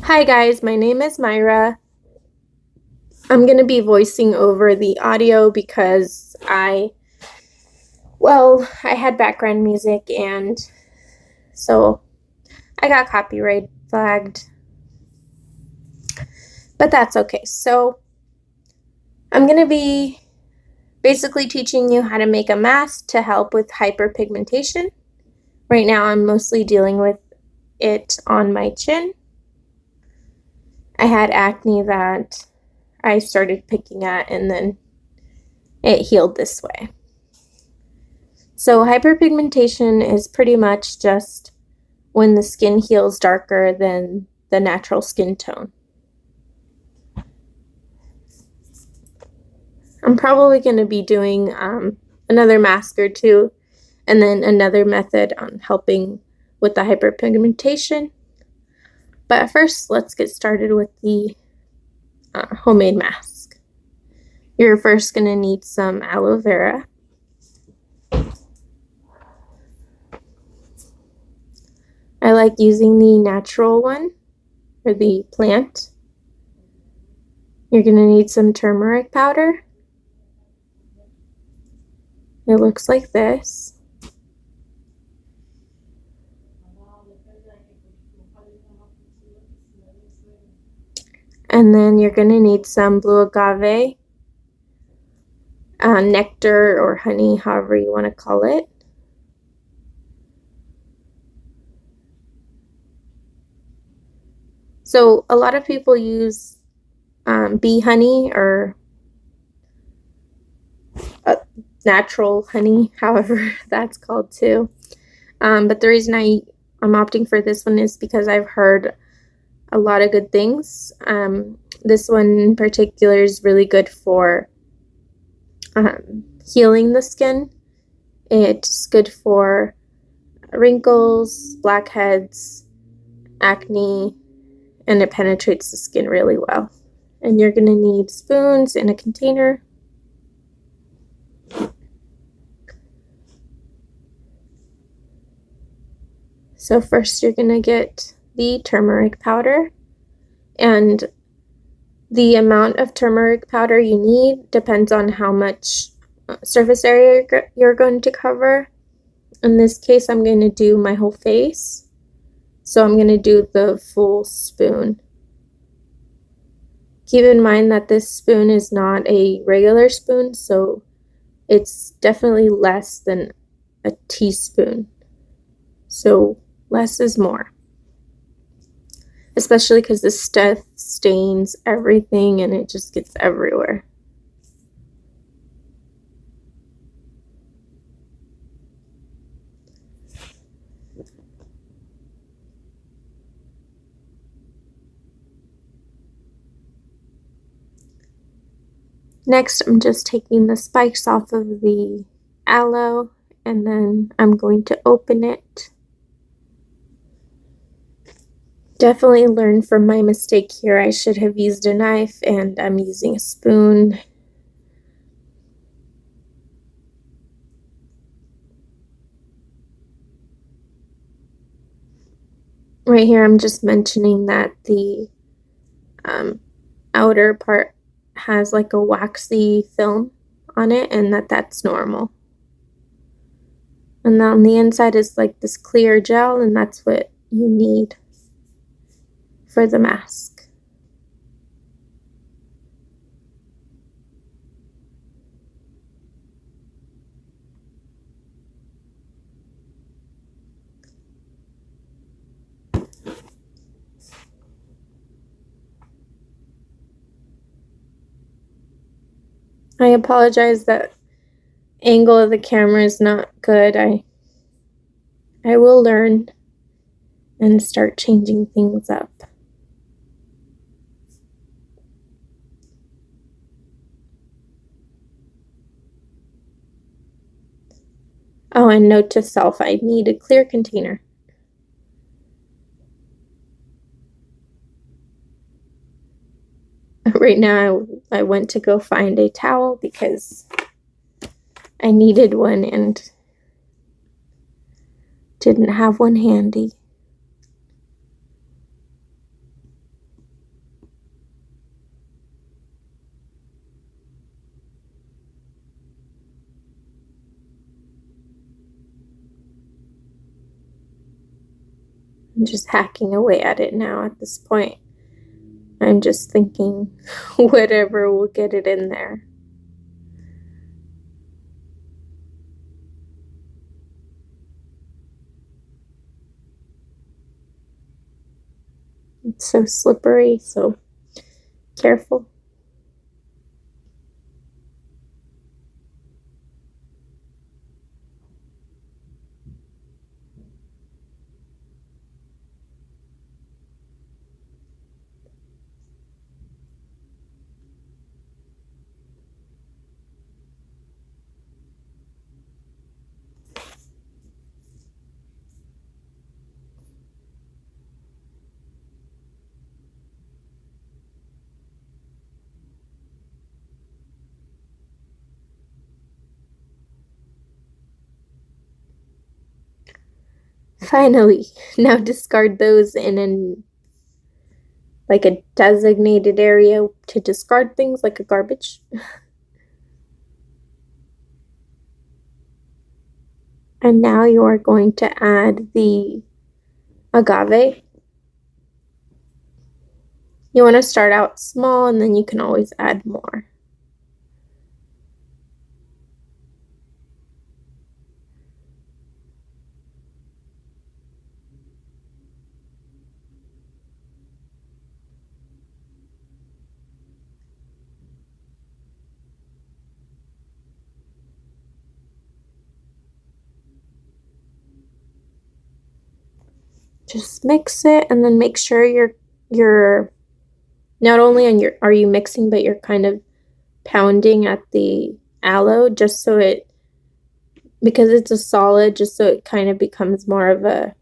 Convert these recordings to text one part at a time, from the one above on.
Hi guys, my name is Myra. I'm going to be voicing over the audio because I had background music and so I got copyright flagged. But that's okay. So I'm going to be basically teaching you how to make a mask to help with hyperpigmentation. Right now I'm mostly dealing with it on my chin. I had acne that I started picking at and then it healed this way. So hyperpigmentation is pretty much just when the skin heals darker than the natural skin tone. I'm probably going to be doing another mask or two and then another method on helping with the hyperpigmentation. But first, let's get started with the homemade mask. You're first going to need some aloe vera. I like using the natural one, or the plant. You're going to need some turmeric powder. It looks like this. And then you're going to need some blue agave, nectar or honey, however you want to call it. So a lot of people use bee honey or natural honey, however that's called too. But the reason I'm opting for this one is because I've heard a lot of good things. This one in particular is really good for healing the skin. It's good for wrinkles, blackheads, acne, and it penetrates the skin really well. And you're going to need spoons in a container. So first you're going to get the turmeric powder, and the amount of turmeric powder you need depends on how much surface area you're going to cover. In this case, I'm going to do my whole face, so I'm going to do the full spoon. Keep in mind that this spoon is not a regular spoon, so it's definitely less than a teaspoon. So less is more. Especially because this stuff stains everything and it just gets everywhere. Next, I'm just taking the spikes off of the aloe and then I'm going to open it. Definitely learn from my mistake here. I should have used a knife and I'm using a spoon. Right here, I'm just mentioning that the outer part has like a waxy film on it and that's normal. And on the inside is like this clear gel, and that's what you need for the mask. I apologize that angle of the camera is not good. I will learn and start changing things up. Oh, and note to self, I need a clear container. Right now, I went to go find a towel because I needed one and didn't have one handy. I'm just hacking away at it now at this point. I'm just thinking whatever will get it in there. It's so slippery, so careful. Finally, now discard those in like a designated area to discard things like a garbage. And now you are going to add the agave. You want to start out small and then you can always add more. Just mix it and then make sure you're not only on your are you mixing, but you're kind of pounding at the aloe just so it, because it's a solid, just so it kind of becomes more of a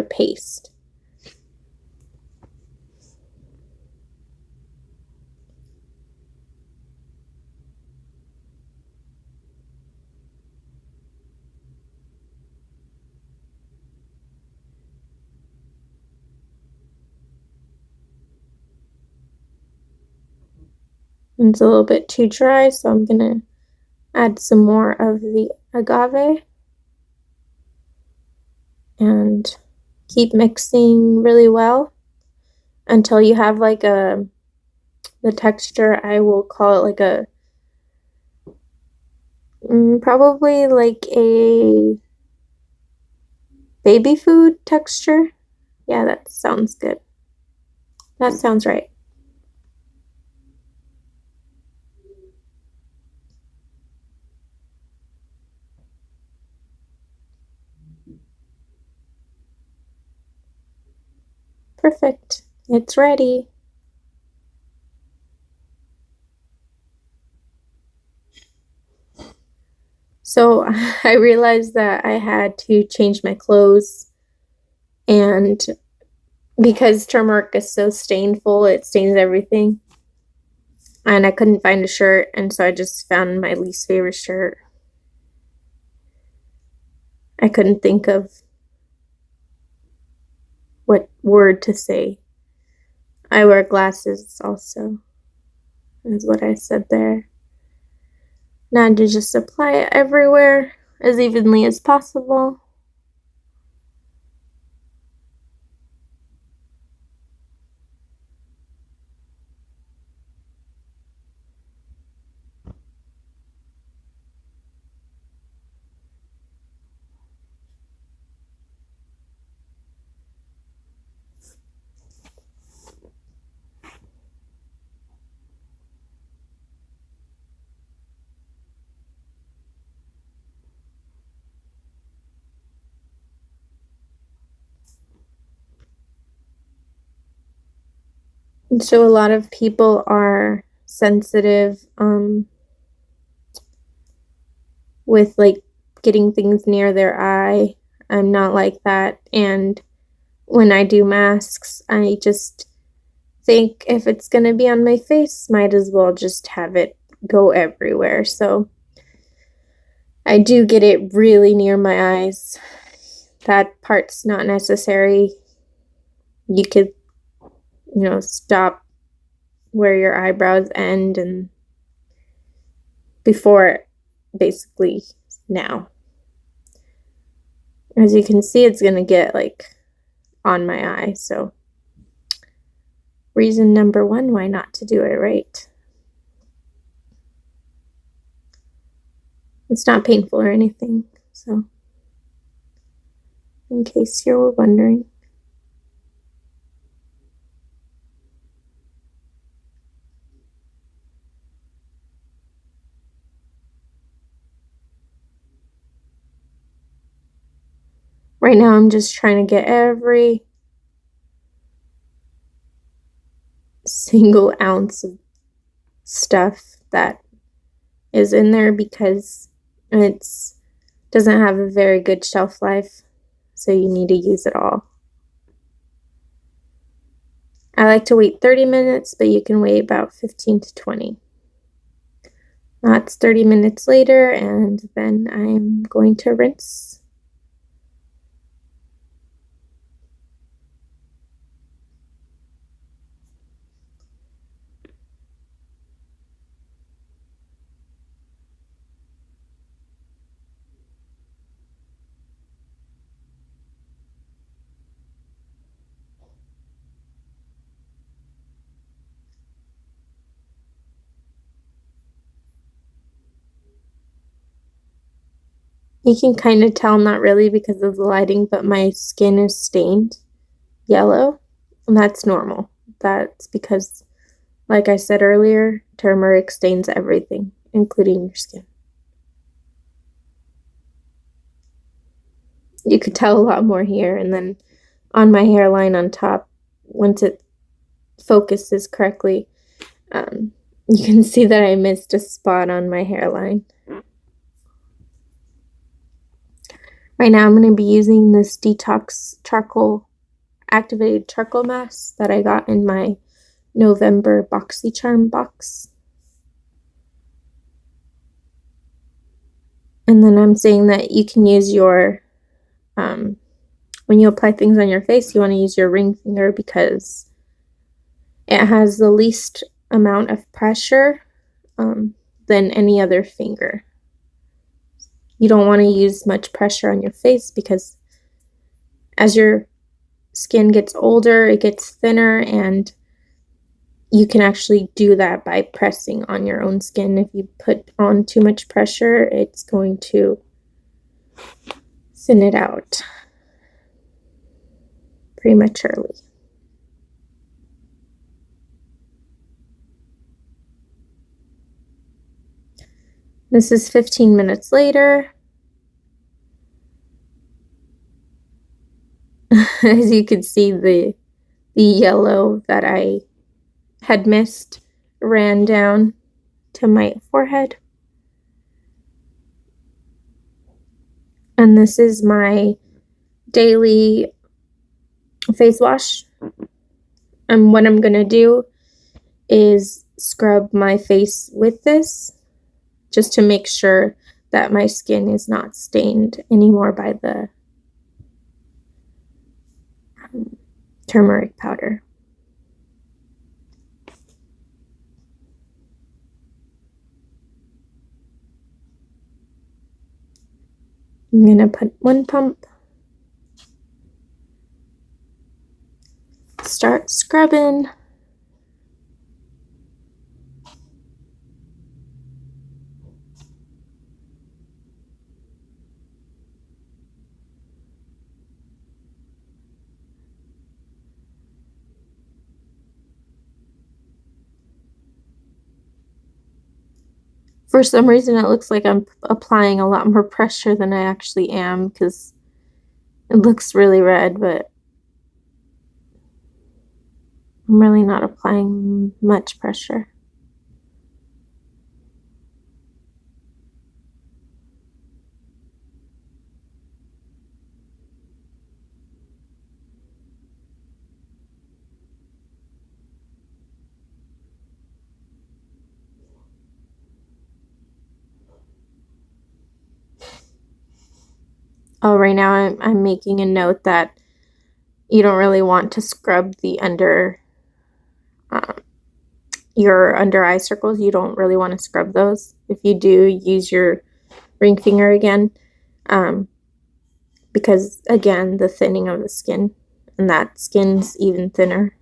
paste. It's a little bit too dry, so I'm gonna add some more of the agave and keep mixing really well until you have like the texture, I will call it like a probably like a baby food texture. Yeah, that sounds good. That sounds right. Perfect. It's ready. So I realized that I had to change my clothes, and because turmeric is so stainful, it stains everything. And I couldn't find a shirt, and so I just found my least favorite shirt. I couldn't think of what word to say. I wear glasses also, is what I said there. Now to just apply it everywhere as evenly as possible. And so a lot of people are sensitive with like getting things near their eye. I'm not like that. And when I do masks, I just think if it's going to be on my face, might as well just have it go everywhere. So I do get it really near my eyes. That part's not necessary. You could, stop where your eyebrows end and before basically now. As you can see, it's going to get like on my eye. So reason number one, why not to do it right? It's not painful or anything, so in case you were wondering. Right now I'm just trying to get every single ounce of stuff that is in there because it's doesn't have a very good shelf life, so you need to use it all. I like to wait 30 minutes, but you can wait about 15 to 20. Now it's 30 minutes later, and then I'm going to rinse. You can kind of tell, not really because of the lighting, but my skin is stained yellow, and that's normal. That's because, like I said earlier, turmeric stains everything, including your skin. You could tell a lot more here, and then on my hairline on top, once it focuses correctly, you can see that I missed a spot on my hairline. Right now I'm going to be using this detox activated charcoal mask that I got in my November BoxyCharm box. And then I'm saying that you can use your, when you apply things on your face, you want to use your ring finger because it has the least amount of pressure than any other finger. You don't want to use much pressure on your face because as your skin gets older, it gets thinner, and you can actually do that by pressing on your own skin. If you put on too much pressure, it's going to thin it out prematurely. This is 15 minutes later. As you can see, the yellow that I had missed ran down to my forehead. And this is my daily face wash. And what I'm going to do is scrub my face with this just to make sure that my skin is not stained anymore by the turmeric powder. I'm going to put one pump, start scrubbing. For some reason, it looks like I'm applying a lot more pressure than I actually am because it looks really red, but I'm really not applying much pressure. Oh, right now I'm making a note that you don't really want to scrub the your under eye circles. You don't really want to scrub those. If you do, use your ring finger again, because again, the thinning of the skin. and that skin's even thinner.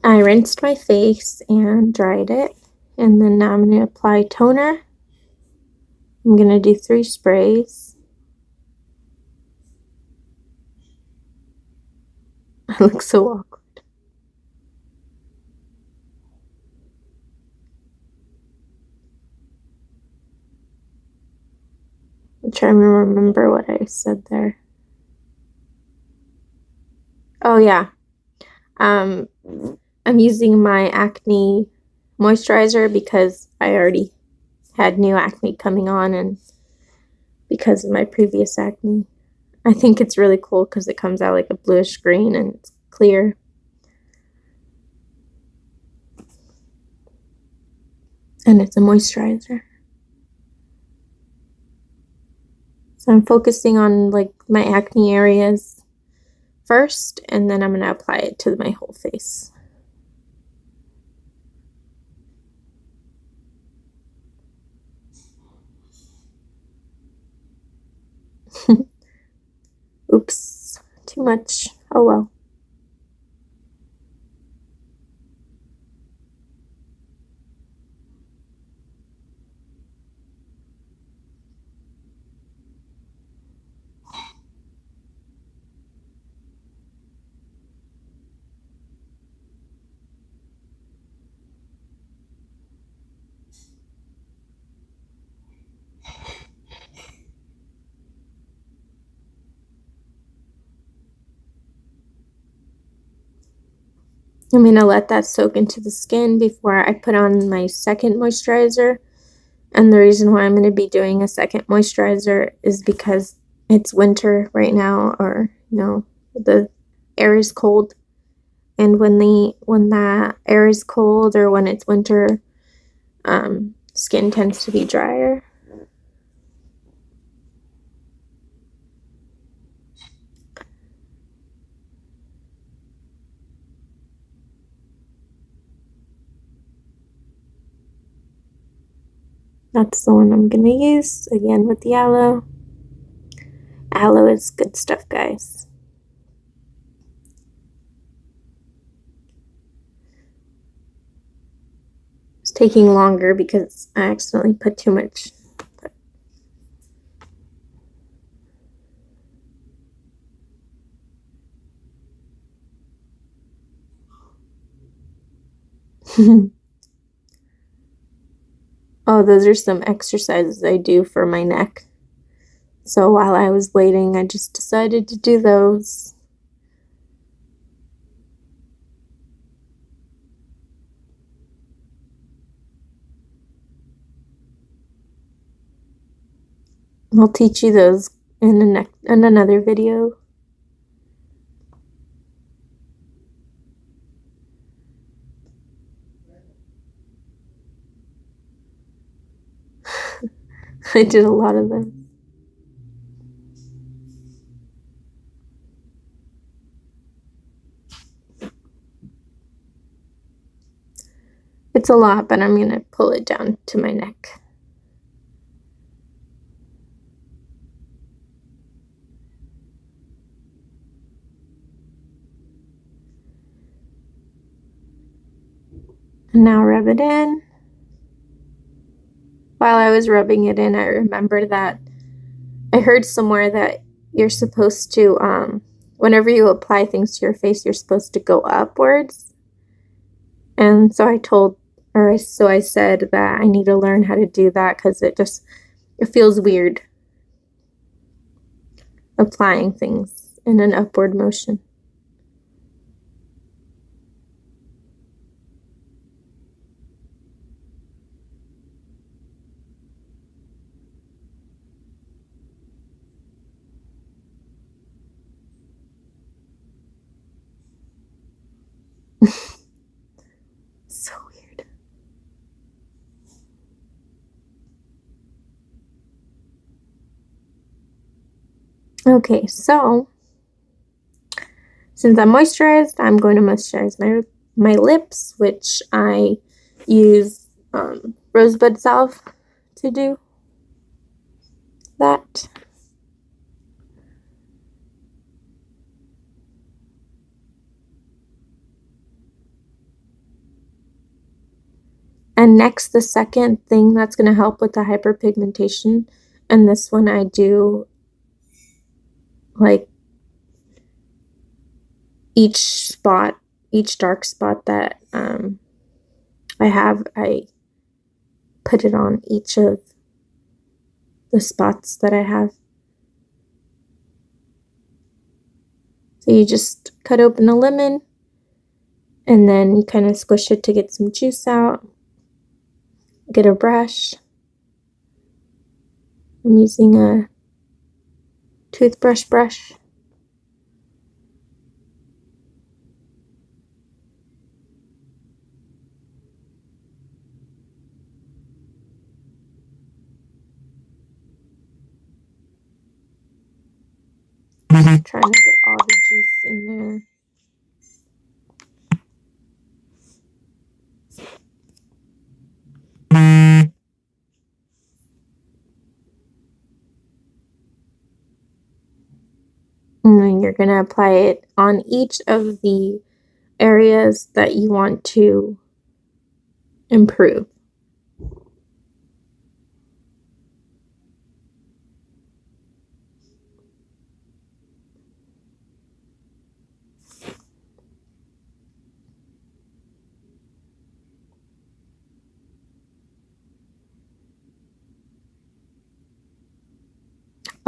I rinsed my face and dried it, and then now I'm going to apply toner. I'm going to do 3 sprays. I look so awkward. I'm trying to remember what I said there. Oh yeah. I'm using my acne moisturizer because I already had new acne coming on, and because of my previous acne. I think it's really cool because it comes out like a bluish green and it's clear. And it's a moisturizer. So I'm focusing on like my acne areas first, and then I'm going to apply it to my whole face. Oops, too much. Oh well. I'm going to let that soak into the skin before I put on my second moisturizer. And the reason why I'm going to be doing a second moisturizer is because it's winter right now, or the air is cold. And when the air is cold, or when it's winter, skin tends to be drier. That's the one I'm going to use, again with the aloe. Aloe is good stuff, guys. It's taking longer because I accidentally put too much. Oh, those are some exercises I do for my neck. So while I was waiting, I just decided to do those. I'll teach you those in another video. I did a lot of them. It's a lot, but I'm going to pull it down to my neck. And now rub it in. While I was rubbing it in, I remembered that I heard somewhere that you're supposed to, whenever you apply things to your face, you're supposed to go upwards. And so I said that I need to learn how to do that because it feels weird applying things in an upward motion. So weird. Okay, so since I'm moisturized, I'm going to moisturize my lips, which I use rosebud salve to do that. And next, the second thing that's going to help with the hyperpigmentation, and this one I do like each dark spot that I put it on each of the spots that I have. So you just cut open a lemon and then you kind of squish it to get some juice out. Get a brush. I'm using a toothbrush brush. I'm trying to get all the juice in there. And then you're going to apply it on each of the areas that you want to improve.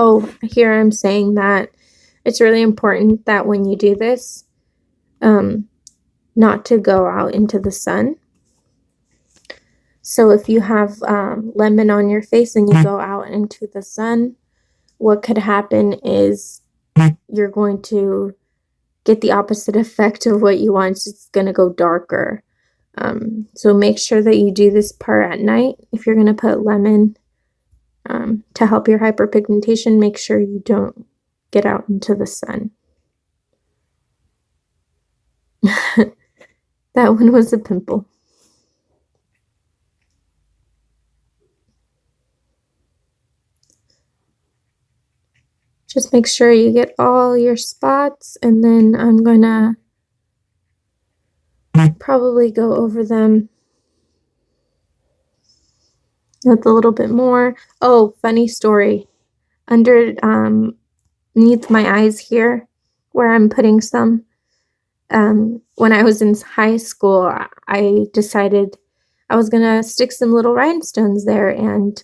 Oh, here I'm saying that it's really important that when you do this, not to go out into the sun. So if you have lemon on your face and you go out into the sun, what could happen is you're going to get the opposite effect of what you want. It's going to go darker. So make sure that you do this part at night. If you're going to put lemon to help your hyperpigmentation, make sure you don't get out into the sun. That one was a pimple. Just make sure you get all your spots, and then I'm gonna probably go over them with a little bit more. Oh, funny story. Underneath my eyes here, where I'm putting some, when I was in high school, I decided I was gonna stick some little rhinestones there, and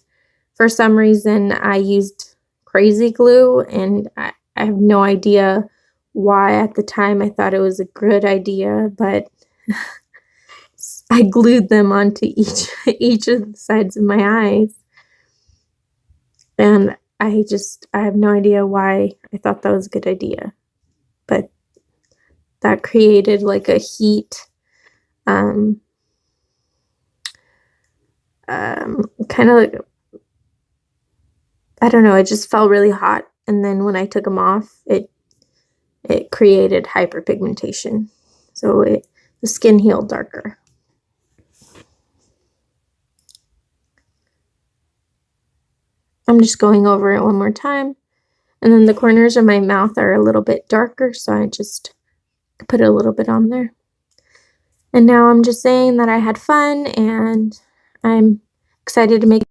for some reason I used crazy glue, and I have no idea why at the time I thought it was a good idea, but I glued them onto each of the sides of my eyes, and I have no idea why I thought that was a good idea, but that created like a heat, kind of like, I don't know, it just felt really hot, and then when I took them off, it created hyperpigmentation, so the skin healed darker. I'm just going over it one more time, and then the corners of my mouth are a little bit darker, so I just put a little bit on there. And now I'm just saying that I had fun, and I'm excited to make